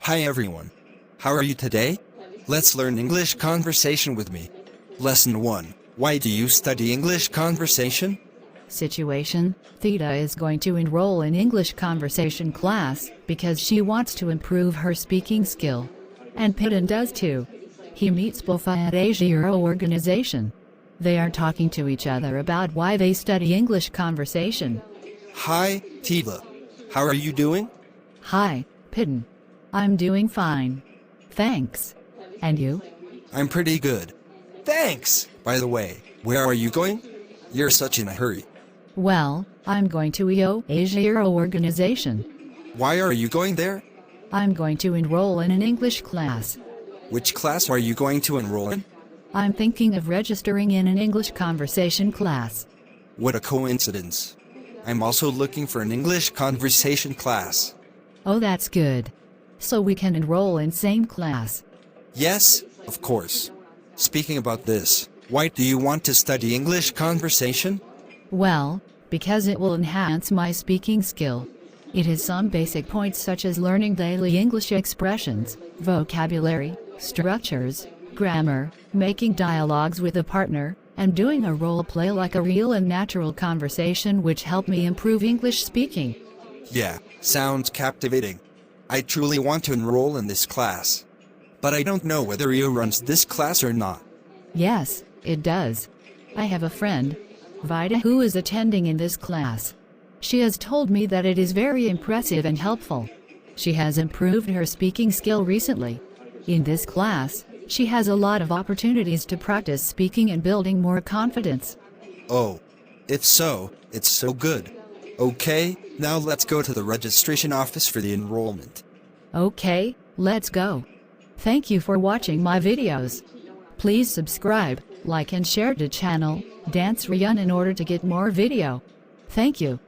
Hi everyone. How are you today? Let's learn English conversation with me. Lesson 1. Why do you study English conversation? Situation: Theta is going to enroll in English conversation class because she wants to improve her speaking skill. And Pidden does too. He meets Bofa at Asia organization. They are talking to each other about why they study English conversation. Hi, Tiva. How are you doing? Hi, Pidden. I'm doing fine. Thanks. And you? I'm pretty good. Thanks! By the way, where are you going? You're such in a hurry. Well, I'm going to Asia organization. Why are you going there? I'm going to enroll in an English class. Which class are you going to enroll in? I'm thinking of registering in an English conversation class. What a coincidence. I'm also looking for an English conversation class. Oh, that's good. So we can enroll in same class. Yes, of course. Speaking about this, why do you want to study English conversation? Well, because it will enhance my speaking skill. It has some basic points such as learning daily English expressions, vocabulary, structures, grammar, making dialogues with a partner, and doing a role play like a real and natural conversation, which help me improve English speaking. Yeah, sounds captivating. I truly want to enroll in this class. But I don't know whether you runs this class or not. Yes, it does. I have a friend, Vida, who is attending in this class. She has told me that it is very impressive and helpful. She has improved her speaking skill recently. In this class, she has a lot of opportunities to practice speaking and building more confidence. Oh, if so, it's so good. Okay, now let's go to the registration office for the enrollment. Okay, let's go. Thank you for watching my videos. Please subscribe, like and share the channel, Dan Sreyoun, in order to get more video. Thank you.